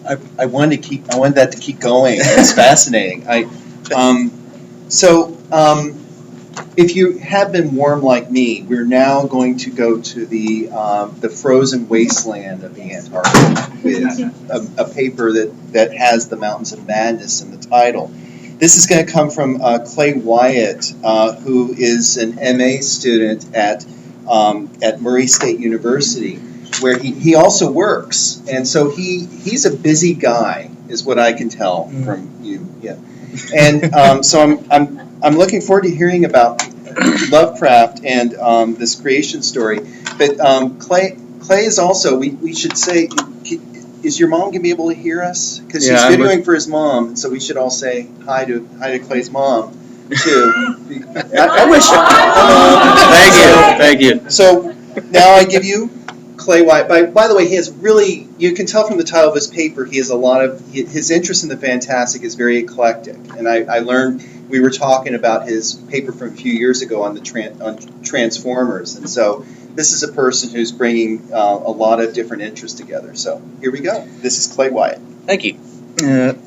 I wanted that to keep going. It's fascinating. If you have been warm like me, we're now going to go to the frozen wasteland of the Antarctic with a paper that has the Mountains of Madness in the title. This is going to come from Clay Wyatt, who is an MA student at Murray State University, where he also works, and so he's a busy guy, is what I can tell from you. Yeah, and so I'm looking forward to hearing about Lovecraft and this creation story. But Clay is also, we should say, is your mom going to be able to hear us? Because she's videoing for his mom, so we should all say hi to Clay's mom too. I wish. Thank you. So now I give you Clay White. By the way, he has really, you can tell from the title of his paper, he has a lot of, his interest in the fantastic is very eclectic. And I learned, we were talking about his paper from a few years ago on on Transformers. And so this is a person who's bringing a lot of different interests together. So here we go. This is Clay Wyatt. Thank you.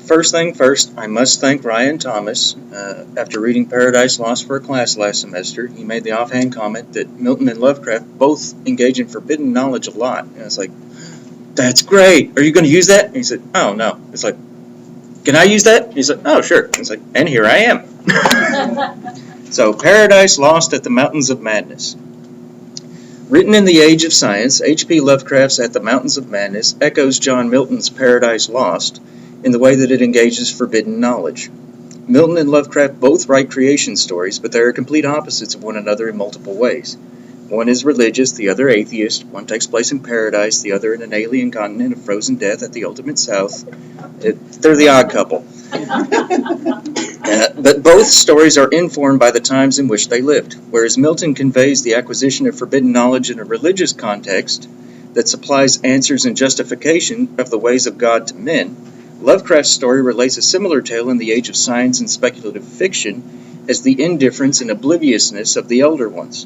First thing first, I must thank Ryan Thomas. After reading Paradise Lost for a class last semester, he made the offhand comment that Milton and Lovecraft both engage in forbidden knowledge a lot. And I was like, that's great. Are you going to use that? And he said, oh, no. It's like, can I use that? He said, oh, sure. It's like, and here I am. So, Paradise Lost at the Mountains of Madness. Written in the Age of Science, H.P. Lovecraft's At the Mountains of Madness echoes John Milton's Paradise Lost in the way that it engages forbidden knowledge. Milton and Lovecraft both write creation stories, but they are complete opposites of one another in multiple ways. One is religious, the other atheist. One takes place in paradise, the other in an alien continent of frozen death at the ultimate south. They're the odd couple. But both stories are informed by the times in which they lived. Whereas Milton conveys the acquisition of forbidden knowledge in a religious context that supplies answers and justification of the ways of God to men, Lovecraft's story relates a similar tale in the Age of Science and speculative fiction as the indifference and obliviousness of the elder ones.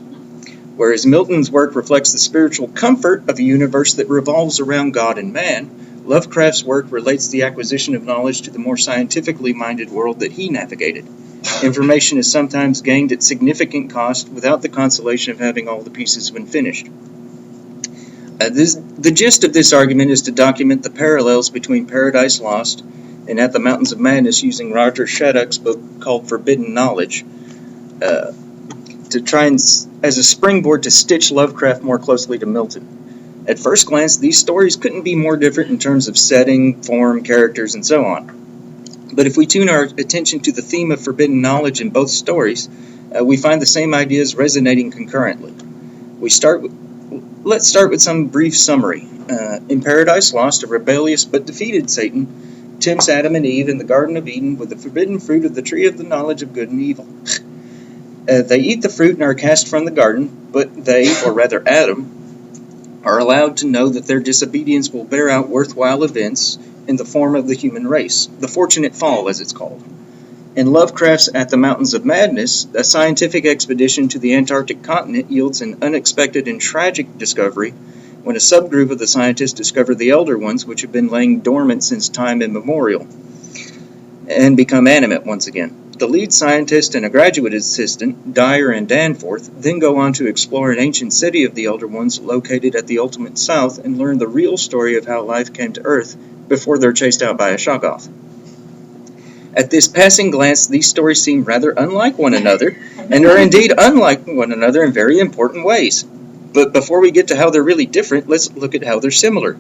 Whereas Milton's work reflects the spiritual comfort of a universe that revolves around God and man, Lovecraft's work relates the acquisition of knowledge to the more scientifically minded world that he navigated. Information is sometimes gained at significant cost without the consolation of having all the pieces when finished. The gist of this argument is to document the parallels between Paradise Lost and At the Mountains of Madness using Roger Shattuck's book called Forbidden Knowledge, to try and, as a springboard to stitch Lovecraft more closely to Milton. At first glance, these stories couldn't be more different in terms of setting, form, characters, and so on. But if we tune our attention to the theme of forbidden knowledge in both stories, we find the same ideas resonating concurrently. Let's start with some brief summary. In Paradise Lost, a rebellious but defeated Satan tempts Adam and Eve in the Garden of Eden with the forbidden fruit of the tree of the knowledge of good and evil. They eat the fruit and are cast from the garden, but they, or rather Adam, are allowed to know that their disobedience will bear out worthwhile events in the form of the human race, the fortunate fall, as it's called. In Lovecraft's At the Mountains of Madness, a scientific expedition to the Antarctic continent yields an unexpected and tragic discovery when a subgroup of the scientists discover the Elder Ones, which have been laying dormant since time immemorial, and become animate once again. The lead scientist and a graduate assistant, Dyer and Danforth, then go on to explore an ancient city of the Elder Ones located at the ultimate south and learn the real story of how life came to Earth before they're chased out by a shoggoth. At this passing glance, these stories seem rather unlike one another, and are indeed unlike one another in very important ways. But before we get to how they're really different, let's look at how they're similar.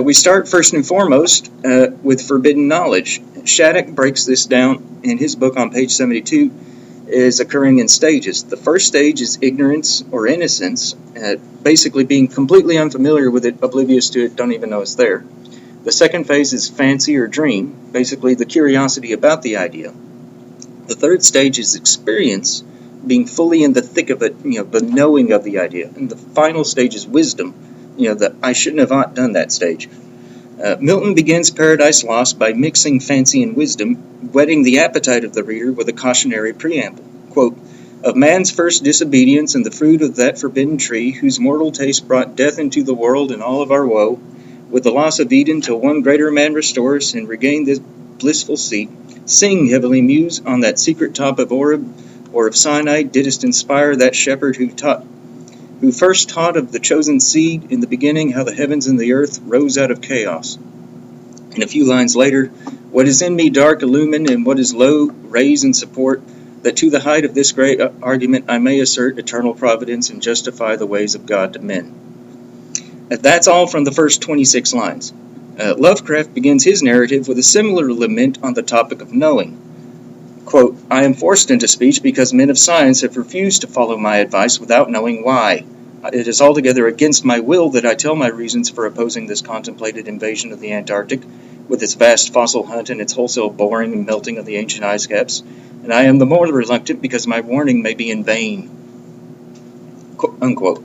We start first and foremost with forbidden knowledge. Shattuck breaks this down in his book on page 72 as occurring in stages. The first stage is ignorance or innocence, basically being completely unfamiliar with it, oblivious to it, don't even know it's there. The second phase is fancy or dream, basically the curiosity about the idea. The third stage is experience, being fully in the thick of it, the knowing of the idea. And the final stage is wisdom, the I shouldn't have done that stage. Milton begins Paradise Lost by mixing fancy and wisdom, whetting the appetite of the reader with a cautionary preamble. Quote, "Of man's first disobedience and the fruit of that forbidden tree, whose mortal taste brought death into the world and all of our woe, with the loss of Eden till one greater man restore us and regain this blissful seat. Sing, heavenly muse, on that secret top of Oreb or of Sinai didst inspire that shepherd who first taught of the chosen seed in the beginning how the heavens and the earth rose out of chaos. And a few lines later, what is in me dark illumine, and what is low raise and support, that to the height of this great argument I may assert eternal providence and justify the ways of God to men. That's all from the first 26 lines. Lovecraft begins his narrative with a similar lament on the topic of knowing. Quote, I am forced into speech because men of science have refused to follow my advice without knowing why. It is altogether against my will that I tell my reasons for opposing this contemplated invasion of the Antarctic, with its vast fossil hunt and its wholesale boring and melting of the ancient ice caps, and I am the more reluctant because my warning may be in vain. Unquote.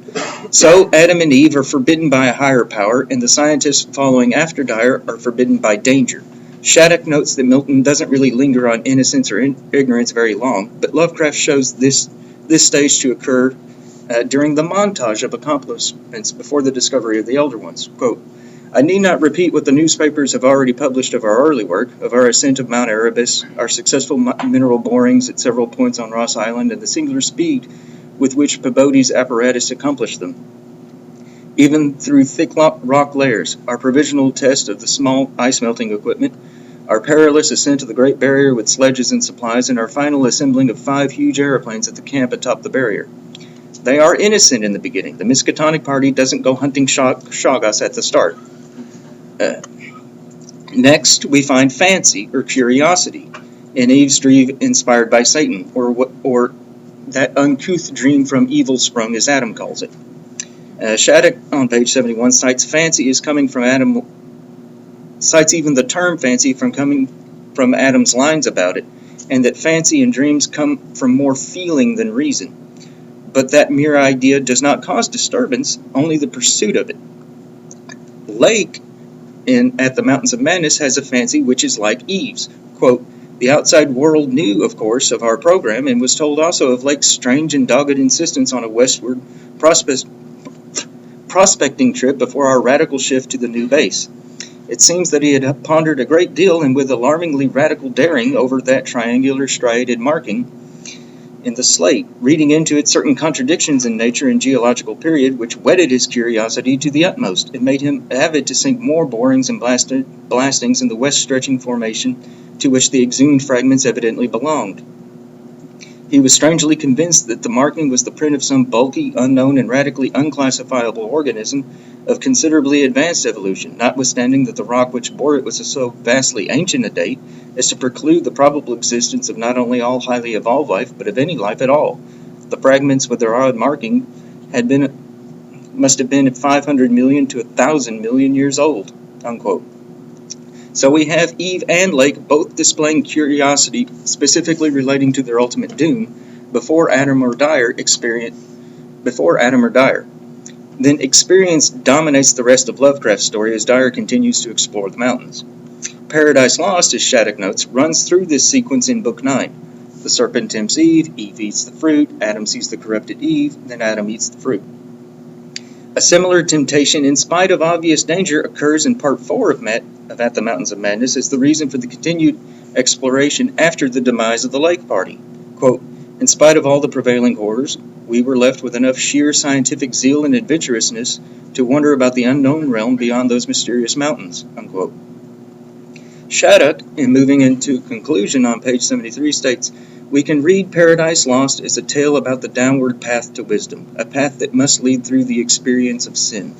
So, Adam and Eve are forbidden by a higher power, and the scientists following after Dyer are forbidden by danger. Shattuck notes that Milton doesn't really linger on innocence or ignorance very long, but Lovecraft shows this stage to occur during the montage of accomplishments before the discovery of the Elder Ones. Quote, I need not repeat what the newspapers have already published of our early work, of our ascent of Mount Erebus, our successful mineral borings at several points on Ross Island, and the singular speed with which Peabody's apparatus accomplished them. Even through thick rock layers, our provisional test of the small ice-melting equipment, our perilous ascent to the Great Barrier with sledges and supplies, and our final assembling of 5 huge aeroplanes at the camp atop the barrier. They are innocent in the beginning. The Miskatonic party doesn't go hunting Shoggoths at the start. Next, we find fancy, or curiosity, in Eve's dream inspired by Satan, or that uncouth dream from evil sprung, as Adam calls it. Shattuck, on page 71, cites fancy as coming from Adam, cites even the term fancy from coming from Adam's lines about it, and that fancy and dreams come from more feeling than reason. But that mere idea does not cause disturbance, only the pursuit of it. Lake, at the Mountains of Madness, has a fancy which is like Eve's. Quote, the outside world knew, of course, of our program, and was told also of Lake's strange and dogged insistence on a westward prospecting trip before our radical shift to the new base. It seems that he had pondered a great deal, and with alarmingly radical daring, over that triangular striated marking in the slate, reading into it certain contradictions in nature and geological period, which whetted his curiosity to the utmost, and made him avid to sink more borings and blastings in the west-stretching formation to which the exhumed fragments evidently belonged. He was strangely convinced that the marking was the print of some bulky, unknown, and radically unclassifiable organism of considerably advanced evolution, notwithstanding that the rock which bore it was of so vastly ancient a date as to preclude the probable existence of not only all highly evolved life, but of any life at all. The fragments with their odd marking must have been 500 million to 1,000 million years old. Unquote. So we have Eve and Lake both displaying curiosity specifically relating to their ultimate doom before Adam or Dyer. Then experience dominates the rest of Lovecraft's story as Dyer continues to explore the mountains. Paradise Lost, as Shattuck notes, runs through this sequence in Book 9. The serpent tempts Eve eats the fruit, Adam sees the corrupted Eve, then Adam eats the fruit. A similar temptation, in spite of obvious danger, occurs in Part 4 of At the Mountains of Madness as the reason for the continued exploration after the demise of the Lake Party. Quote, in spite of all the prevailing horrors, we were left with enough sheer scientific zeal and adventurousness to wonder about the unknown realm beyond those mysterious mountains. Unquote. Shattuck, in moving into conclusion on page 73, states, we can read Paradise Lost as a tale about the downward path to wisdom, a path that must lead through the experience of sin.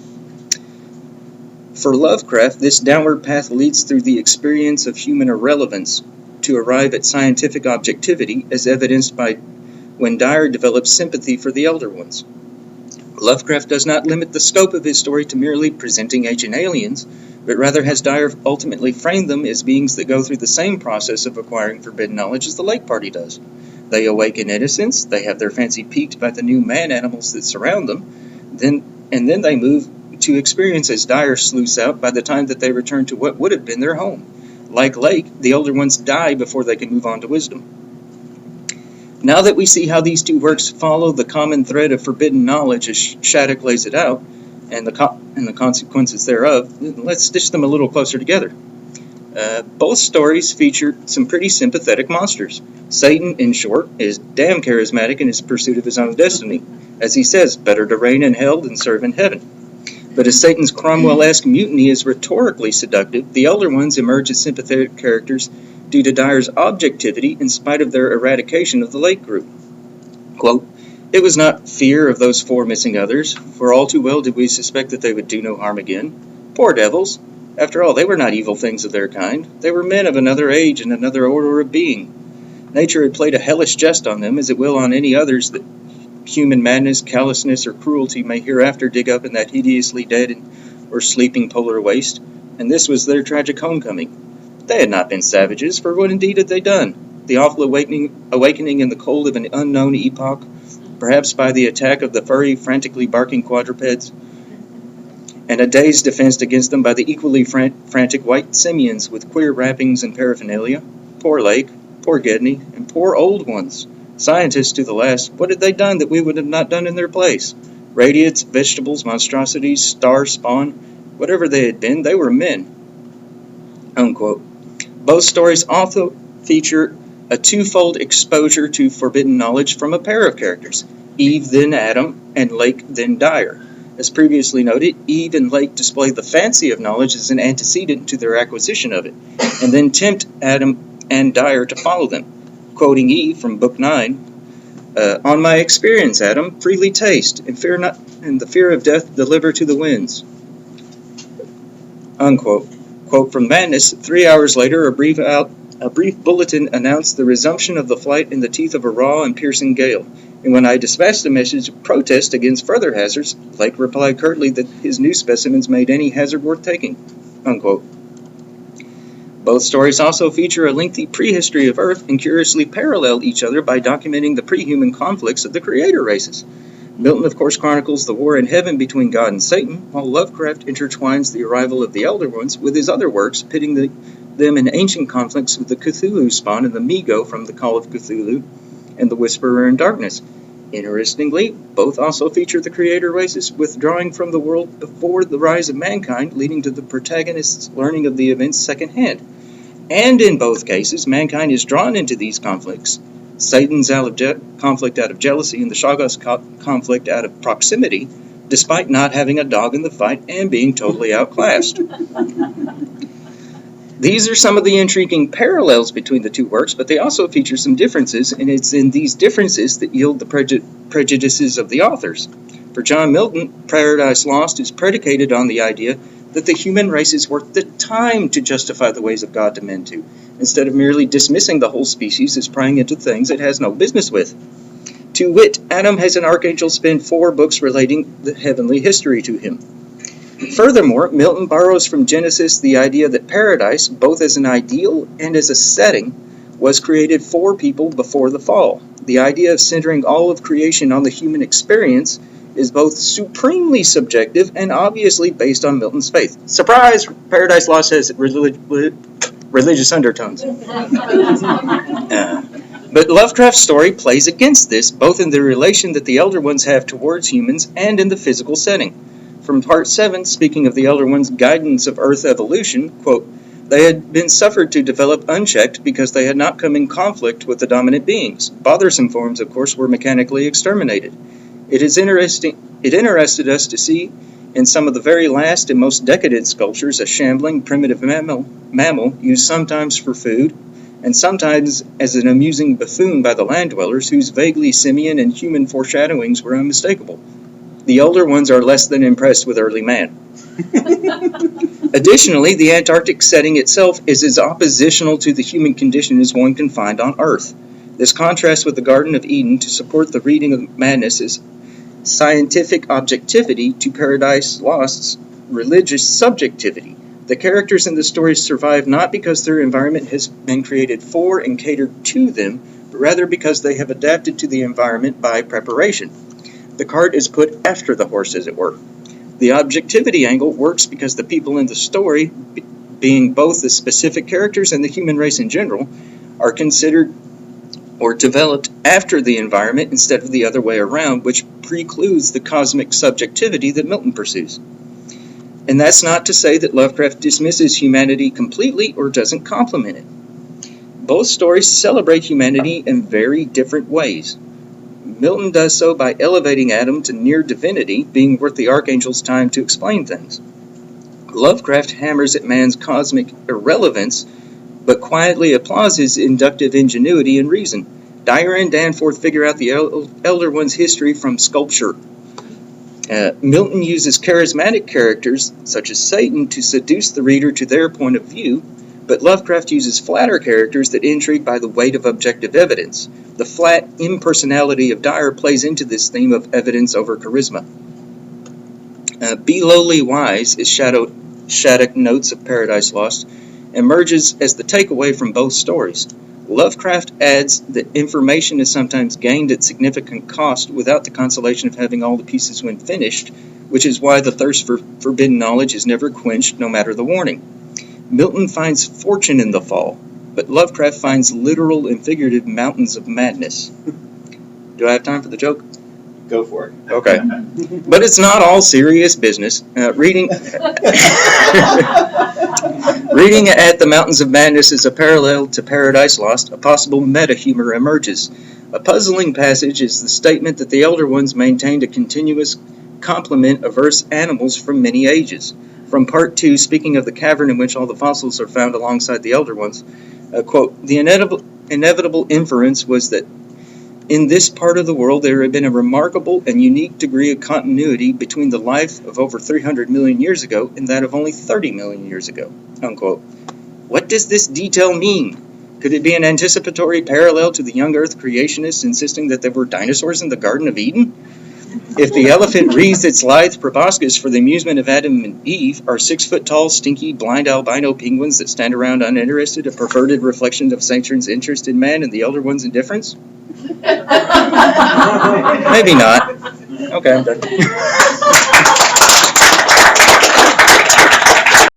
For Lovecraft, this downward path leads through the experience of human irrelevance to arrive at scientific objectivity, as evidenced by when Dyer develops sympathy for the Elder Ones. Lovecraft does not limit the scope of his story to merely presenting ancient aliens, but rather has Dyer ultimately framed them as beings that go through the same process of acquiring forbidden knowledge as the Lake Party does. They awaken innocence, they have their fancy piqued by the new man-animals that surround them, then they move to experience as Dyer sleuths out by the time that they return to what would have been their home. Like Lake, the Elder Ones die before they can move on to wisdom. Now that we see how these two works follow the common thread of forbidden knowledge as Shattuck lays it out, and and the consequences thereof, let's stitch them a little closer together. Both stories feature some pretty sympathetic monsters. Satan, in short, is damn charismatic in his pursuit of his own destiny. As he says, better to reign in hell than serve in heaven. But as Satan's Cromwell-esque mutiny is rhetorically seductive, the elder ones emerge as sympathetic characters due to Dyer's objectivity in spite of their eradication of the late group. Quote, "It was not fear of those 4 missing others, for all too well did we suspect that they would do no harm again. Poor devils! After all, they were not evil things of their kind. They were men of another age and another order of being. Nature had played a hellish jest on them, as it will on any others that human madness, callousness, or cruelty may hereafter dig up in that hideously dead or sleeping polar waste, and this was their tragic homecoming. They had not been savages, for what indeed had they done? The awful awakening in the cold of an unknown epoch, perhaps by the attack of the furry, frantically barking quadrupeds, and a day's defense against them by the equally frantic white simians with queer wrappings and paraphernalia. Poor Lake, poor Gedney, and poor old ones. Scientists to the last, what had they done that we would have not done in their place? Radiates, vegetables, monstrosities, star spawn, whatever they had been, they were men." Unquote. Both stories also feature a twofold exposure to forbidden knowledge from a pair of characters, Eve then Adam, and Lake then Dyer. As previously noted, Eve and Lake display the fancy of knowledge as an antecedent to their acquisition of it, and then tempt Adam and Dyer to follow them. Quoting Eve from Book 9, "On my experience, Adam, freely taste, and fear not, and the fear of death deliver to the winds." Unquote. Quote from Madness, 3 hours later, a brief bulletin announced the resumption of the flight in the teeth of a raw and piercing gale. And when I dispatched a message of protest against further hazards, Lake replied curtly that his new specimens made any hazard worth taking. Unquote. Both stories also feature a lengthy prehistory of Earth and curiously parallel each other by documenting the pre-human conflicts of the creator races. Milton, of course, chronicles the war in heaven between God and Satan, while Lovecraft intertwines the arrival of the Elder Ones with his other works, pitting them in ancient conflicts with the Cthulhu spawn and the Migo from the Call of Cthulhu and the Whisperer in Darkness. Interestingly, both also feature the creator races withdrawing from the world before the rise of mankind, leading to the protagonist's learning of the events secondhand. And in both cases, mankind is drawn into these conflicts. Satan's conflict out of jealousy and the Shoggoth's conflict out of proximity, despite not having a dog in the fight and being totally outclassed. These are some of the intriguing parallels between the two works, but they also feature some differences, and it's in these differences that yield the prejudices of the authors. For John Milton, Paradise Lost is predicated on the idea that the human race is worth the time to justify the ways of God to men to, instead of merely dismissing the whole species as prying into things it has no business with. To wit, Adam has an archangel spend 4 books relating the heavenly history to him. Furthermore, Milton borrows from Genesis the idea that paradise, both as an ideal and as a setting, was created for people before the fall. The idea of centering all of creation on the human experience is both supremely subjective and obviously based on Milton's faith. Surprise! Paradise Lost has religious undertones. But Lovecraft's story plays against this, both in the relation that the Elder Ones have towards humans and in the physical setting. From Part 7, speaking of the Elder Ones' guidance of Earth evolution, quote, "They had been suffered to develop unchecked because they had not come in conflict with the dominant beings. Bothersome forms, of course, were mechanically exterminated. It interested us to see in some of the very last and most decadent sculptures a shambling primitive mammal used sometimes for food and sometimes as an amusing buffoon by the land dwellers whose vaguely simian and human foreshadowings were unmistakable. The Elder Ones are less than impressed with early man." Additionally, the Antarctic setting itself is as oppositional to the human condition as one can find on Earth. This contrasts with the Garden of Eden to support the reading of Madness as scientific objectivity to Paradise Lost's religious subjectivity. The characters in the stories survive not because their environment has been created for and catered to them, but rather because they have adapted to the environment by preparation. The cart is put after the horse, as it were. The objectivity angle works because the people in the story, being both the specific characters and the human race in general, are considered or developed after the environment instead of the other way around, which precludes the cosmic subjectivity that Milton pursues. And that's not to say that Lovecraft dismisses humanity completely or doesn't compliment it. Both stories celebrate humanity in very different ways. Milton does so by elevating Adam to near divinity, being worth the archangel's time to explain things. Lovecraft hammers at man's cosmic irrelevance, but quietly applauds his inductive ingenuity and reason. Dyer and Danforth figure out the Elder One's history from sculpture. Milton uses charismatic characters, such as Satan, to seduce the reader to their point of view, but Lovecraft uses flatter characters that intrigue by the weight of objective evidence. The flat impersonality of Dyer plays into this theme of evidence over charisma. Be lowly wise, as Shattuck notes of Paradise Lost, emerges as the takeaway from both stories. Lovecraft adds that information is sometimes gained at significant cost without the consolation of having all the pieces when finished, which is why the thirst for forbidden knowledge is never quenched, no matter the warning. Milton finds fortune in the fall, but Lovecraft finds literal and figurative mountains of madness. Do I have time for the joke? Go for it. Okay. But it's not all serious business. Reading at the Mountains of Madness is a parallel to Paradise Lost. A possible meta-humor emerges. A puzzling passage is the statement that the Elder Ones maintained a continuous complement of Earth's animals from many ages. From Part 2, speaking of the cavern in which all the fossils are found alongside the Elder Ones, quote, the inevitable inference was that in this part of the world there had been a remarkable and unique degree of continuity between the life of over 300 million years ago and that of only 30 million years ago, unquote. What does this detail mean? Could it be an anticipatory parallel to the young Earth creationists insisting that there were dinosaurs in the Garden of Eden? If the elephant wreathes its lithe proboscis for the amusement of Adam and Eve, are 6-foot-tall, stinky, blind albino penguins that stand around uninterested a perverted reflection of Saturn's interest in man and the Elder One's indifference? Maybe not. Okay, I'm done.